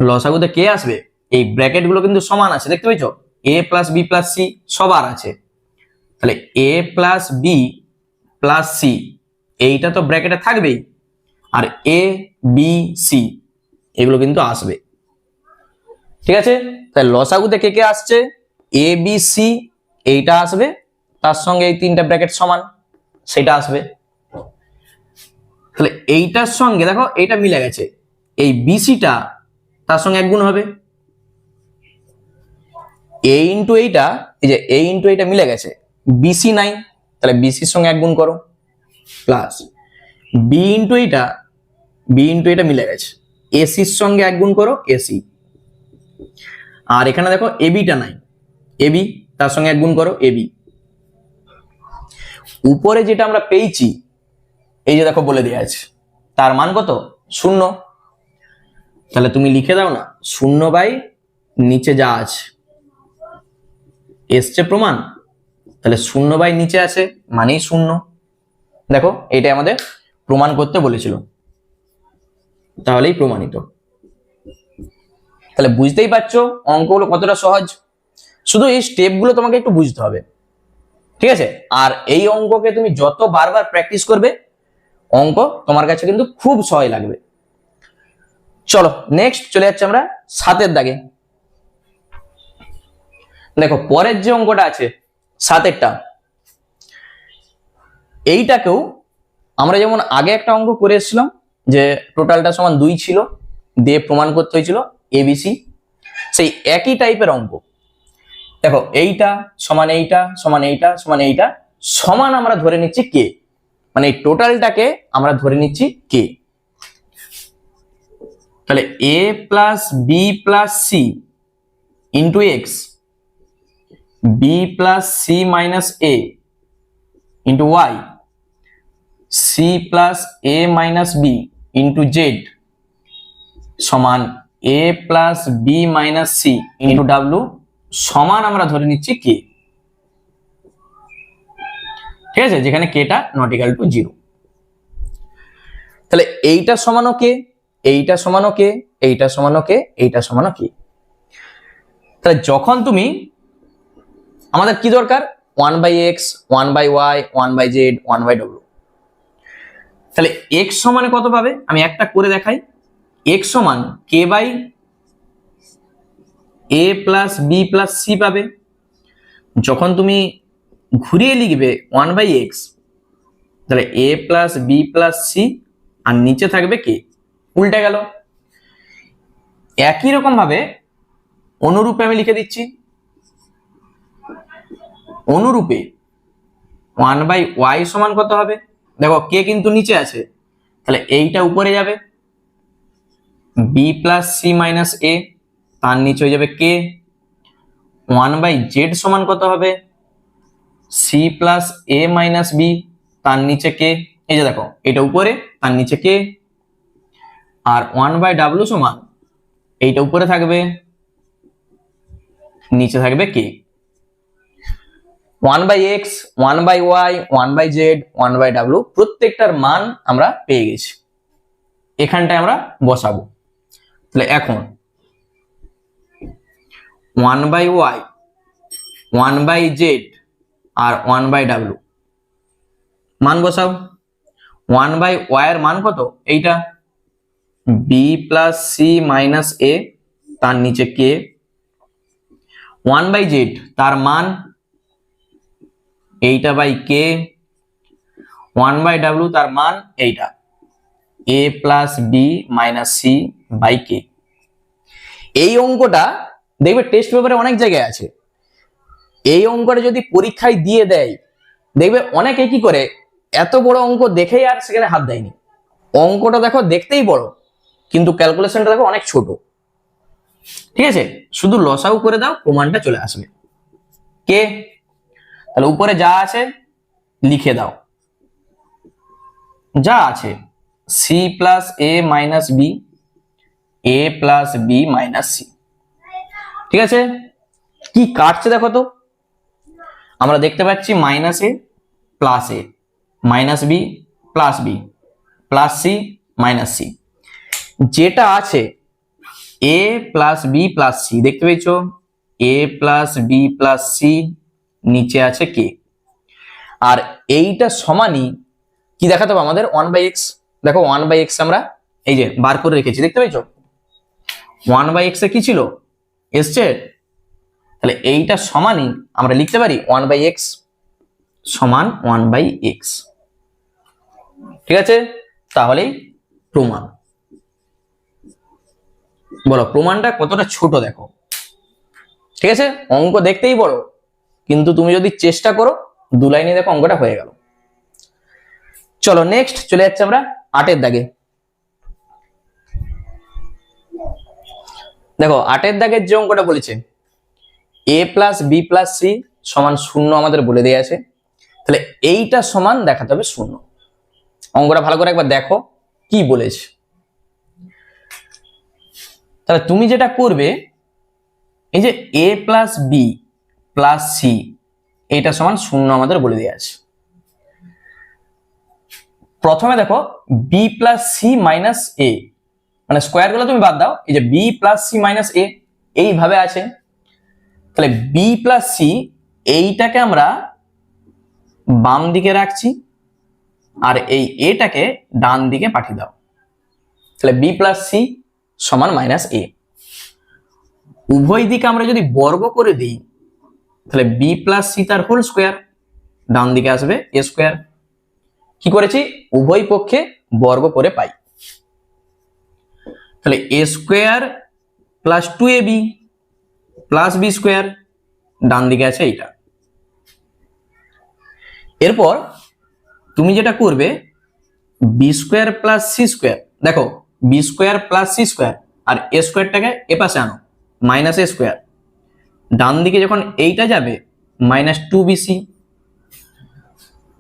লসাগুতে কে আসবে? এই ব্র্যাকেট গুলো কিন্তু সমান আছে, দেখতে পেয়েছো? A plus B plus C সবার আছে, তাহলে a plus B plus C এইটা তো ব্র্যাকেটে থাকবেই, আর এ বি সি এগুলো কিন্তু আসবে। ঠিক আছে, তাহলে লসাগুতে কে কে আসছে? এ বি সি এইটা আসবে, তার সঙ্গে এই তিনটা ব্র্যাকেট সমান সেটা আসবে। তাহলে এইটার সঙ্গে দেখো এইটা মিলে গেছে, এই বিসিটা তার সঙ্গে এক গুণ হবে, এ ইন্টু এইটা, এই যে এ ইন্টু এইটা মিলে গেছে, বিসি নাই, তাহলে বিসির সঙ্গে এক গুণ করো, প্লাস বি ইন্টু এইটা, বি ইন্টু এটা মিলে গেছে, এসির সঙ্গে এক গুণ করো, এসি। আর এখানে দেখো এবিটা নাই, এবি তার সঙ্গে এক গুণ করো, এবি। উপরে যেটা আমরা পেয়েছি এই যে দেখো বলে দেওয়া আছে, তার মান কত? 0। তাহলে তুমি লিখে দাও না 0/, নিচে যা আছে এসছে প্রমাণ, তাহলে 0/, নিচে আছে মানেই 0। দেখো এটা আমাদের প্রমাণ করতে বলেছিল, তাহলেই প্রমাণিত। তাহলে বুঝতেই পারছো অঙ্কগুলো কতটা সহজ, শুধু এই স্টেপগুলো তোমাকে একটু বুঝতে হবে। ঠিক আছে, আর এই অঙ্ককে তুমি যত বারবার প্র্যাকটিস করবে অঙ্ক তোমার কাছে কিন্তু খুব সহজ লাগবে। চলো নেক্সট চলে যাচ্ছে আমরা 7 দাগে। দেখো পরের যে অঙ্কটা আছে 7 এইটাকেও আমরা যেমন আগে একটা অঙ্ক করে এসেছিলাম যে টোটালটা সমান 2 ছিল, দিয়ে প্রমাণ করতে হয়েছিল এবিসি, সেই একই টাইপের অঙ্ক। দেখো এইটা সমান এইটা সমান এইটা সমান এইটা সমান আমরা ধরে নিচ্ছি কে, মানে এই টোটালটাকে আমরা ধরে নিচ্ছি কে। তাহলে a plus B plus c into x, b plus C minus a into y, c plus A minus b into z সমান a plus B minus c into ডাব্লু সমান আমরা ধরে নিচ্ছি কে। ঠিক আছে, যেখানে কেটা নট ইকুয়াল টু 0। তাহলে এইটা সমানো কে, এইটা সমানো কে, এইটা সমানো কে, এইটা সমানো কে। তাহলে যখন তুমি, আমাদের কি দরকার? 1/x, 1/y, 1/z, 1/w। তাহলে x সমানে কত পাবে? আমি একটা করে দেখাই। x সমান k/a plus B plus C পাবে। যখন তুমি ঘুরিয়ে লিখবে 1/x, তাহলে a plus B plus c আর নিচে থাকবে কে, উল্টে গেল। একই রকম ভাবে অনুরূপে আমি লিখে দিচ্ছি, অনুরূপে 1/y সমান কত হবে? দেখো কে কিন্তু নিচে আছে, তাহলে এইটা উপরে যাবে, বি প্লাস সি মাইনাস এ তার নিচে হয়ে যাবে কে। 1/z সমান কত হবে? সি প্লাস এ মাইনাস বি তার নিচে কে, এই যে দেখো এটা উপরে তার নিচে কে। আর 1/w সমান এইটা উপরে থাকবে নিচে থাকবে কে। 1/x, 1/y, 1/z, 1/w প্রত্যেকটার মান আমরা পেয়ে গেছি, এখানটায় আমরা বসাবো। তাহলে এখন 1/y, 1/z আর 1/w মান বসাও। 1/y এর মান কত? এইটা b প্লাস সি মাইনাস এ, তার নিচে কে। 1/z তার মান এইটা বাই কে। 1/w তার মান এইটা a plus B minus C by k. এই অঙ্কটা দেখবে টেস্ট পেপারে অনেক জায়গায় আছে। এই অঙ্কটা যদি পরীক্ষায় দিয়ে দেয়, দেখবে অনেকে কি করে, এত বড় অঙ্ক দেখেই আর সেখানে হাত দেয়নি। অঙ্কটা দেখো দেখতেই বড়, কিন্তু ক্যালকুলেশনটা দেখো অনেক ছোট। ঠিক আছে, শুধু লসাউ করে দাও, প্রমাণটা চলে আসবে। কে, তাহলে উপরে যা আছে লিখে দাও, যা আছে C plus A minus b, a plus B minus c. ঠিক আছে, কি কাটছে দেখো তো, আমরা দেখতে পাচ্ছি minus a plus A, minus b plus B plus C minus c. যেটা আছে a plus B plus c, দেখতে পেয়েছো a plus B plus c, নিচে আছে কে। আর এইটা সমানই কি দেখাতে হবে আমাদের 1/x। দেখো 1/x আমরা এই যে বার করে রেখেছি, দেখতে পেয়েছো 1/x এ কি ছিল, এসছে। তাহলে এইটা সমানই আমরা লিখতে পারি 1/x সমান 1/x। ঠিক আছে, তাহলেই প্রমাণ। বলো প্রমাণটা কতটা ছোট দেখো। ঠিক আছে, অঙ্ক দেখতেই বড়, কিন্তু তুমি যদি চেষ্টা করো 2 লাইনে দেখো অঙ্কটা হয়ে গেল। চলো নেক্সট চলে যাচ্ছে আমরা 8 দাগে। দেখো 8 দাগের যে অঙ্কটা বলেছে a plus B plus C সমান 0 আমাদের বলে দেয়া আছে। তাহলে এইটা সমান দেখাতে হবে 0। অঙ্কটা ভালো করে একবার দেখো কি বলেছে। তাহলে তুমি যেটা করবে, এই যে a plus B plus C এইটা সমান 0 আমাদের বলে দেওয়া আছে। প্রথমে দেখো b প্লাস সি মাইনাস এ, মানে স্কোয়ার গুলো তুমি বাদ দাও, এই যে b প্লাস সি মাইনাস এ এইভাবে আছে। তাহলে b প্লাস সি এইটাকে আমরা বাম দিকে রাখছি, আর এই এটাকে ডান দিকে পাঠিয়ে দাও। তাহলে b প্লাস সি সমান মাইনাস এ। উভয় দিকে আমরা যদি বর্গ করে দিই, তাহলে b প্লাস সি তার হোল স্কোয়ার, ডান দিকে আসবে এ স্কোয়ার। কি করেছি, উভয় পক্ষে বর্গ করে পাই। তাহলে a square plus 2ab plus B square, ডান দিকে আছে এইটা। এরপর তুমি যেটা করবে b square plus C square, দেখো b square plus C square আর এ স্কোয়ারটাকে এ পাশে আনো, মাইনাস এ স্কোয়ার। ডান দিকে যখন এইটা যাবে মাইনাস 2bc।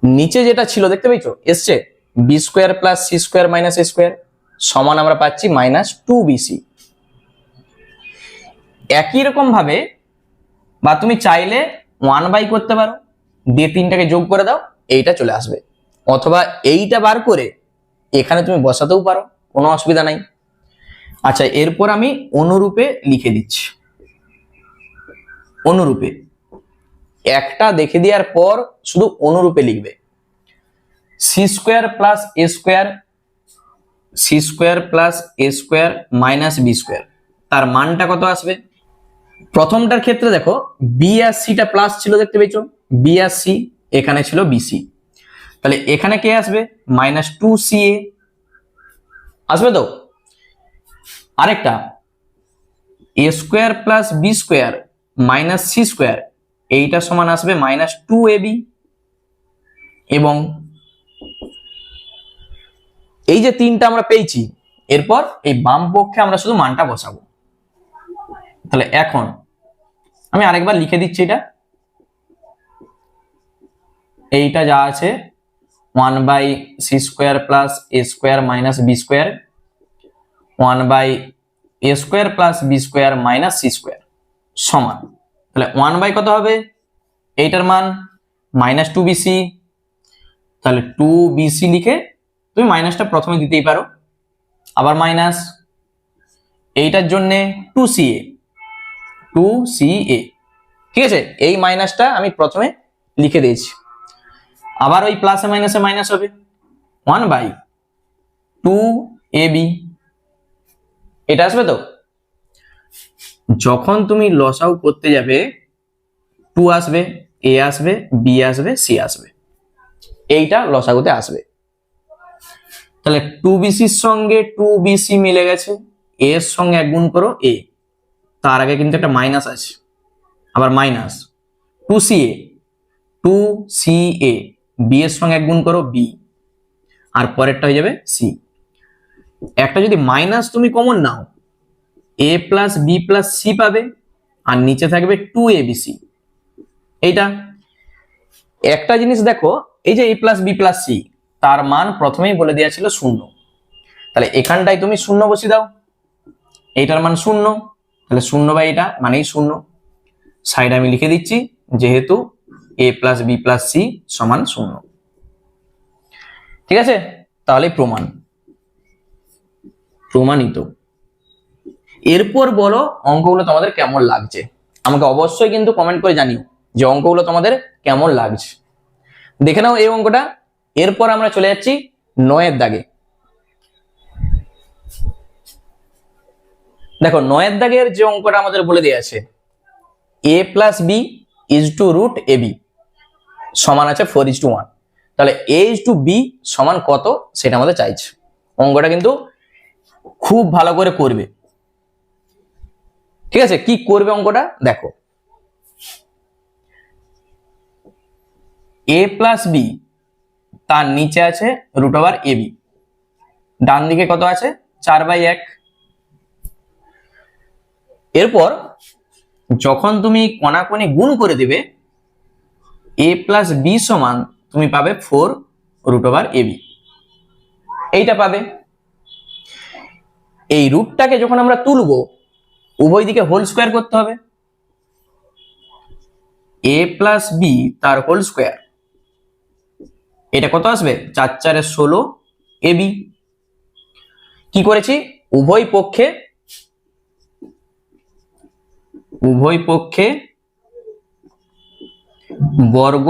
নিচে যেটা ছিল দেখতে পেয়েছো এসছে b square plus C square minus এ স্কোয়ার সমান আমরা পাচ্ছি মাইনাস 2bc। একই রকম ভাবে, বা তুমি চাইলে 1/, করতে পারো, দিয়ে 3টাকে যোগ করে দাও, এইটা চলে আসবে। অথবা এইটা বার করে এখানে তুমি বসাতেও পারো, কোনো অসুবিধা নাই। আচ্ছা, এরপর আমি অনুরূপে লিখে দিচ্ছি। অনুরূপে একটা দেখে দেওয়ার পর শুধু অনুরূপে লিখবে। C square plus a square, C square plus a square minus B square, তার মানটা কত আসবে। প্রথমটার ক্ষেত্রে দেখো বি আর সিটা প্লাস ছিল, দেখতে পেয়েছো বি আর সি, এখানে ছিল বিসি। তাহলে এখানে কে আসবে, মাইনাস 2ca আসবে। তো আরেকটা a square plus B square minus C square, এইটা সমান আসবে মাইনাস 2ab। এবং এই যে 3টা আমরা পেয়েছি, এরপর এই বাম পক্ষে আমরা শুধু মানটা বসাবো। তাহলে এখন আমি আরেকবার লিখে দিচ্ছি, এইটা যা আছে 1/c square plus a square minus B square, 1/a square plus B square minus C square সমান। তাহলে 1/, কত হবে এইটার মান -2bc, তাহলে 2bc লিখে তুমি মাইনাসটা প্রথমে দিতেই পারো, আবার মাইনাস এইটার জন্য 2ca, ঠিক আছে, এই মাইনাসটা আমি প্রথমে লিখে দিয়েছি, আবার ওই প্লাসে মাইনাসে মাইনাস হবে 1/2ab, এটা আসবে তো। যখন তুমি লসাউ করতে যাবে 2 আসবে, a আসবে, b আসবে, c আসবে, এইটা লসাগুতে আসবে। তাহলে 2bc এর সঙ্গে 2bc মিলে গেছে, a এর সঙ্গে এক গুণ করো a, তার আগে কিন্তু একটা মাইনাস আছে, আবার মাইনাস 2ca, b এর সঙ্গে এক গুণ করো b, আর পরেরটা হয়ে যাবে c। একটা যদি মাইনাস তুমি common now, a plus b plus c পাবে, আর নিচে থাকবে 2abc। এইটা একটা জিনিস দেখো, এই যে a plus b plus c, তার মান প্রথমেই বলে দেওয়া ছিল 0, তাহলে এখানটাই তুমি 0 বসিয়ে দাও, এইটার মান 0, তাহলে 0 বাই এটা মানেই 0, সাইড আমি লিখে দিচ্ছি যেহেতু a plus b plus c সমান 0। ঠিক আছে, তাহলে প্রমাণিত। এরপর বলো অঙ্কগুলো তোমাদের কেমন লাগছে, আমাকে অবশ্যই কিন্তু কমেন্ট করে জানিও যে অঙ্কগুলো তোমাদের কেমন লাগছে। দেখে নাও এই অঙ্কটা। এরপর আমরা চলে যাচ্ছি 9 এর দাগে। দেখো 9 এর দাগের যে অঙ্কটা আমাদের বলে দেওয়া আছে, a plus b is two root ab সমান আছে 4:1, তাহলে a ইজ টু b সমান কত সেটা আমাদের চাইছে। অঙ্কটা কিন্তু খুব ভালো করে করবে, ঠিক আছে। কি করবে অঙ্কটা দেখো, a প্লাস b তার নিচে আছে √ab, ডান দিকে কত আছে 4/1। এরপর যখন তুমি কোণাকুণি গুণ করে দেবে, a প্লাস b সমান তুমি পাবে 4√ab, এইটা পাবে। এই রুটটাকে যখন আমরা তুলবো উভয় দিকে হোল স্কোয়ার করতে হবে, a প্লাস b তার হোল স্কোয়ার, এটা কত আসবে 4 4 16 ab। কি করেছি, উভয় পক্ষে বর্গ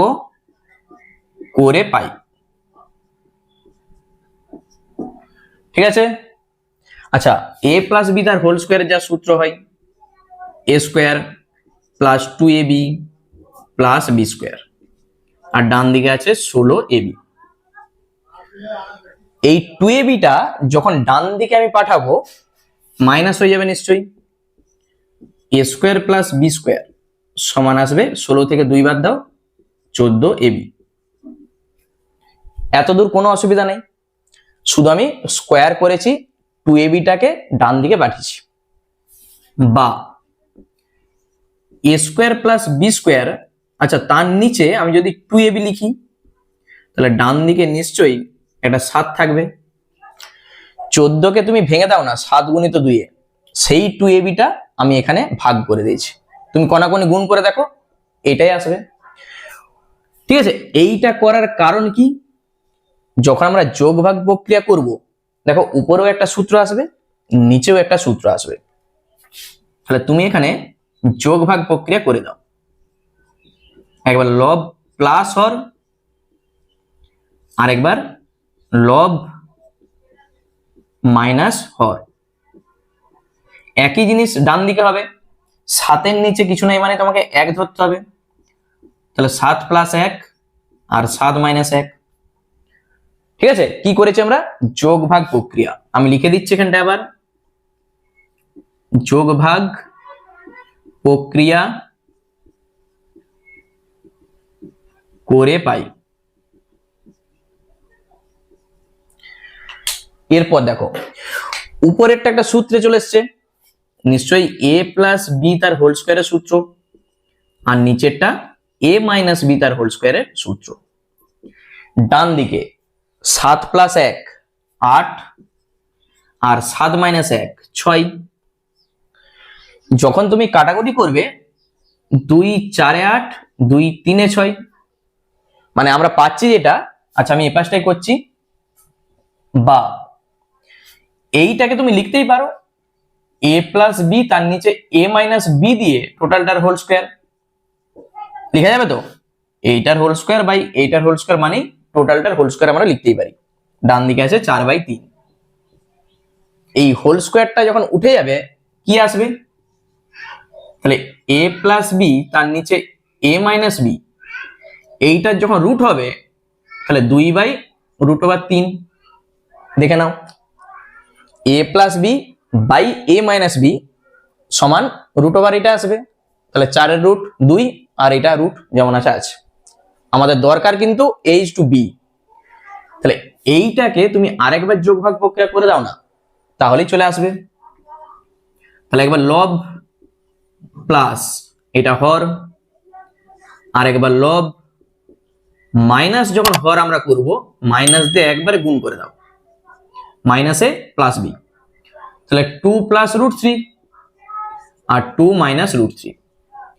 করে পাই, ঠিক আছে। আচ্ছা, a প্লাস b তার হোল স্কোয়ারের যা সূত্র হয় a square plus 2ab plus b square, আর ডান দিকে আছে 16ab। এই 2ab টা যখন ডান দিকে আমি পাঠাবো মাইনাস হয়ে যাবে নিশ্চয়ই, a square plus b square সমান আসবে 16 থেকে 2 বাদ দাও 14ab। এতদূর কোনো অসুবিধা নেই, শুধু আমি স্কোয়ার করেছি, 2ab টাকে ডান দিকে পাঠিয়েছি। বা a square plus b square, আচ্ছা তার নিচে আমি যদি 2ab লিখি তাহলে ডান দিকে নিশ্চয়ই একটা 7 থাকবে, 14 কে তুমি ভেঙে দাও না 7 গুণিত 2 এ, সেই 2ab টা আমি এখানে ভাগ করে দিয়েছি, তুমি কোণাকুণি গুণ করে দেখো এটাই আসবে। ঠিক আছে, এইটা করার কারণ কি, যখন আমরা যোগ ভাগ প্রক্রিয়া করব দেখো উপরেও একটা সূত্র আসবে নিচেও একটা সূত্র আসবে, তাহলে তুমি এখানে যোগ ভাগ প্রক্রিয়া করে দাও, একবার লব প্লাস হর আর একবার লব মাইনাস হর, একই জিনিস ডান দিকে হবে, 7 এর নিচে কিছু নাই মানে তোমাকে 1 ধরতে হবে, তাহলে 7 প্লাস 1 আর 7 মাইনাস 1। ঠিক আছে, কি করেছি আমরা যোগ ভাগ প্রক্রিয়া, আমি লিখে দিচ্ছি এখানটা আবার, যোগ ভাগ প্রক্রিয়া করে পাই। এরপর দেখো উপরেরটা একটা সূত্রে চলে এসছে, নিশ্চয়ই a প্লাস b তার হোল স্কোয়ারের সূত্র, আর নিচেরটা a মাইনাস b তার হোল স্কোয়ারের সূত্র। ডান দিকে 7 প্লাস 1 8 আর 7 মাইনাস 1 6। যখন তুমি কাটাকুটি করবে 2 4 8 2 3 6, মানে আমরা পাচ্ছি যেটা, আচ্ছা আমি এই পাশটাই করছি, বা এইটাকে তুমি লিখতেই পারো a প্লাস বি তার নিচে a মাইনাস বি দিয়ে টোটালটার হোল স্কোয়ার লেখা যাবে তো, এইটার হোল স্কোয়ার বাই এইটার হোল স্কোয়ার মানে টোটালটার হোল স্কোয়ার আমরা লিখতেই পারি। ডান দিকে আছে 4/3। এই হোল স্কোয়ারটা যখন উঠে যাবে কি আসবে, তাহলে a প্লাস বি তার নিচে a মাইনাস বি, এইটার যখন রুট হবে তাহলে 2/√3। দেখে নাও, a plus B by a minus B সমান √ এটা আসবে, তাহলে 4 এর রুট 2 আর এটা রুট যেমন আছে। আমাদের দরকার কিন্তু h/b, তাহলে এইটাকে তুমি আরেকবার যোগভাগ প্রক্রিয়া করে দাও না, তাহলেই চলে আসবে। তাহলে একবার লব প্লাস এটা হর, আর একবার লব মাইনাস, যখন হর আমরা করব মাইনাস দিয়ে একবারে গুণ করে দাও, মাইনাসে প্লাস বি, তাহলে 2 প্লাস √3 আর 2 মাইনাস √3,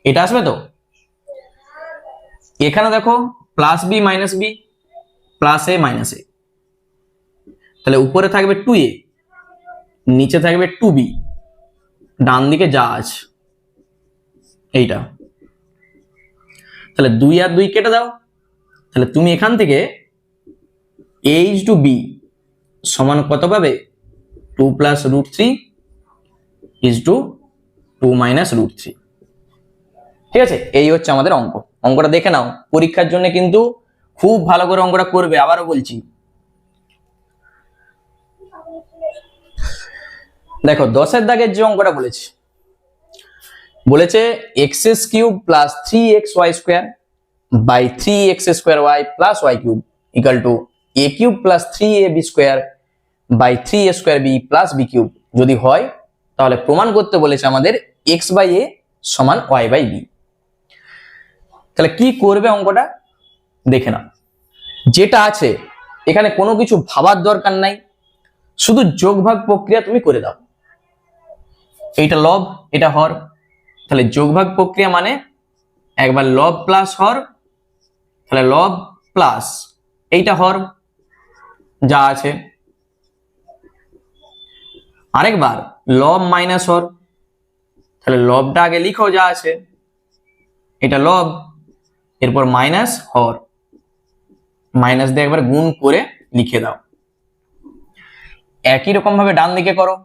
এটা আসবে তো। এখানে দেখো plus B minus b, plus A minus a, তাহলে উপরে থাকবে 2a, নিচে থাকবে 2b, ডান দিকে যা আছে এইটা, তাহলে 2 আর 2 কেটে দাও, তাহলে তুমি এখান থেকে h/b সমান কত পাবে, 2 প্লাস √3 2 মাইনাস √3। ঠিক আছে, এই হচ্ছে আমাদের অঙ্ক। অঙ্কটা দেখে নাও, পরীক্ষার জন্য কিন্তু খুব ভালো করে অঙ্কটা করবে, আবারও বলছি। দেখো 10 দাগের যে অঙ্কটা বলেছে x³ plus 3xy² by 3x² plus y³ equal to a³ plus 3ab² by 3a² b plus b³ যদি হয়, তাহলে প্রমাণ করতে বলেছে আমাদের x/a সমান y/b। তাহলে কি করবে অঙ্কটা দেখে নাও। যেটা আছে এখানে কোনো কিছু ভাবার দরকার নাই, শুধু যোগভাগ প্রক্রিয়া তুমি করে দাও। এইটা লব, এটা হর, তাহলে যোগভাগ প্রক্রিয়া মানে একবার লব প্লাস হর, তাহলে লব প্লাস এইটা হর যা আছে, আরেকবার লব মাইনাস হর, তাহলে লবটা আগে লিখো যা আছে, এটা লব, এরপর মাইনাস হর, মাইনাস দিয়ে একবার গুণ করে লিখে দাও। একই রকম ভাবে ডান দিকে করো,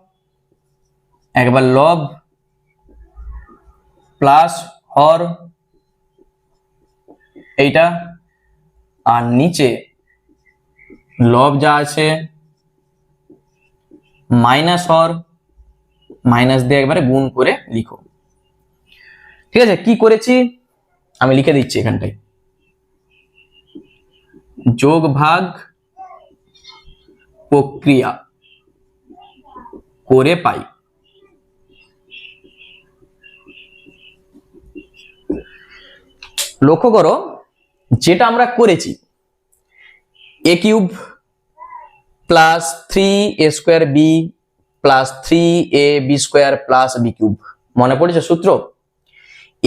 একবার লব প্লাস হর এইটা, আর নিচে লব যা আছে মাইনাস হর, মাইনাস দিয়ে একবারে গুণ করে লিখো। ঠিক আছে, কি করেছি আমি লিখে দিচ্ছি এখানটায়, যোগ ভাগ প্রক্রিয়া করে পাই। লক্ষ্য করো যেটা আমরা করেছি, a³ plus 3a² b plus 3ab² plus b³ মনে পড়েছে সূত্র,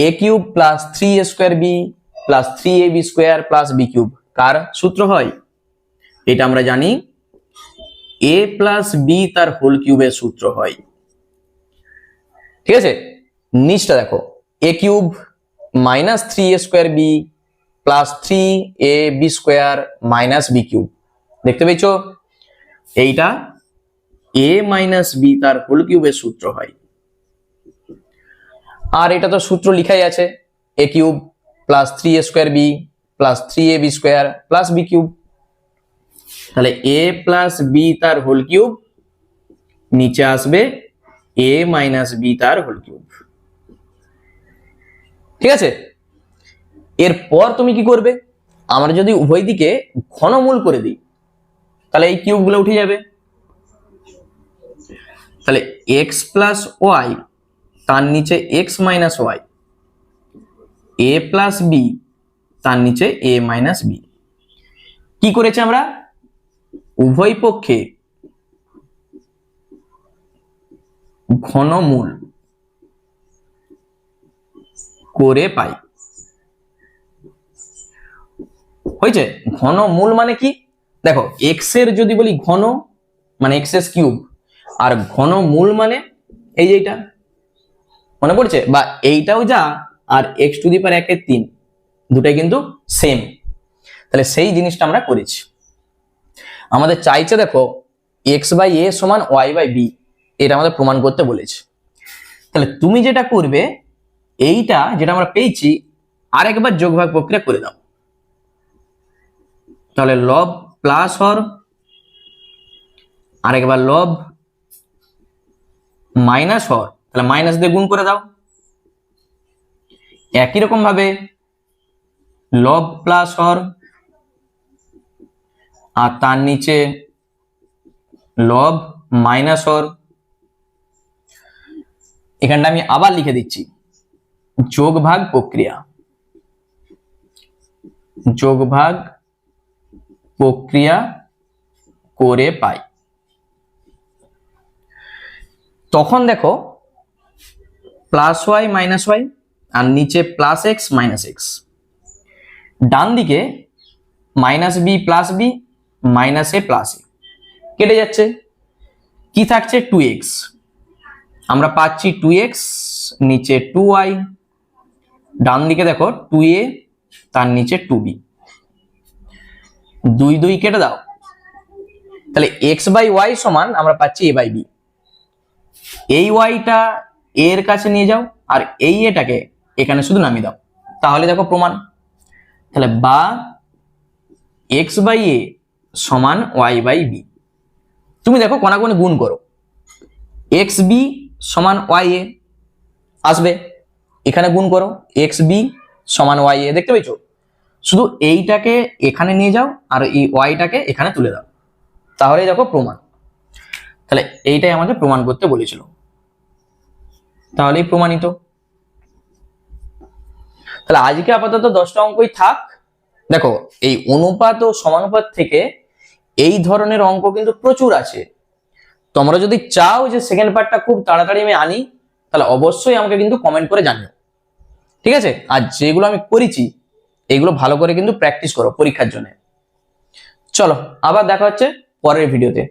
a³ plus 3a² b plus 3ab² plus b³ কার সূত্র হয়, এটা আমরা জানি a প্লাস b তার হোল কিউবের সূত্র হয়। ঠিক আছে, নিচটা দেখো, a³ minus 3a² b plus 3ab² minus b³ দেখতে পেয়েছ, এইটা a মাইনাস b তার হোল কিউবের সূত্র হয়। আর এটা তো সূত্র লিখাই আছে, a³ plus 3a² b plus 3ab² plus b³, তাহলে a প্লাস b তার হোল কিউব, নিচে আসবে a মাইনাস b তার হোল কিউব। ঠিক আছে, এরপর তুমি কি করবে, আমরা যদি উভয় দিকে ঘনমূল করে দিই তাহলে এই কিউব গুলো উঠে যাবে, তাহলে x প্লাস ওয়াই তার নিচে x minus Y, a plus B তার নিচে a মাইনাস বি। কি করেছে আমরা, উভয় পক্ষে ঘনমূল করে পাই। হয়েছে। ঘনমূল মানে কি, দেখো এক্স এর যদি বলি ঘন মানে এক্স এস কিউব, আর ঘনমূল মানে এই যে এইটা, মনে পড়ছে, বা এইটাও যা আর এক্স টু দি পাওয়ার 1/3 দুটাই কিন্তু সেম। তাহলে সেই জিনিসটা আমরা করেছি। আমাদের চাইছে দেখো এক্স বাই এ সমান ওয়াই বাই বি, এটা আমাদের প্রমাণ করতে বলেছে। তাহলে তুমি যেটা করবে, এইটা যেটা আমরা পেয়েছি আরেকবার যোগভাগ প্রক্রিয়া করে দাও। তাহলে লব প্লাস হর, আরেকবার লব মাইনাস হর, তাহলে মাইনাস দিয়ে গুণ করে দাও। একই রকম ভাবে লব প্লাস হর, আর তার নিচে লব মাইনাস হর। এখানটা আমি আবার লিখে দিচ্ছি, যোগ ভাগ প্রক্রিয়া, যোগ ভাগ প্রক্রিয়া করে পাই। তখন দেখো প্লাস ওয়াই মাইনাস ওয়াই, আর নিচে প্লাস এক্স মাইনাস এক্স, ডান দিকে minus b plus B minus a plus a কেটে যাচ্ছে, কি থাকছে 2x, আমরা পাচ্ছি 2x, নিচে 2y, ডান দিকে দেখো 2a, তার নিচে 2b, 2 2 কেটে দাও। তাহলে x বাই ওয়াই সমান আমরা পাচ্ছি a বাই বি। এই ওয়াইটা এর কাছে নিয়ে যাও, আর এই এটাকে এখানে শুধু নামিয়ে দাও, তাহলে দেখো প্রমাণ। তাহলে বা x বাই এ সমান ওয়াই বাই বি। তুমি দেখো কোনাকুনি গুণ করো, এক্স বি সমান ওয়াই এ আসবে, এখানে গুণ করো এক্স বি সমান ওয়াই এ, দেখতে পেয়েছো? শুধু এইটাকে এখানে নিয়ে যাও আর এই ওয়াইটাকে এখানে তুলে দাও, তাহলেই দেখো প্রমাণ। তাহলে এইটাই আমাদের প্রমাণ করতে বলেছিল, তাহলেই প্রমাণিত। তাহলে আজকে আপাতত 10টা অঙ্কই থাক। দেখো এই অনুপাত ও সমানুপাত থেকে এই ধরনের অঙ্ক কিন্তু প্রচুর আছে। তোমরা যদি চাও যে সেকেন্ড পার্টটা খুব তাড়াতাড়ি আমি আনি, তাহলে অবশ্যই আমাকে কিন্তু কমেন্ট করে জানিও, ঠিক আছে? আর যেগুলো আমি করেছি এগুলো ভালো করে কিন্তু প্র্যাকটিস করো পরীক্ষার জন্য। চলো আবার দেখা হচ্ছে পরের ভিডিওতে।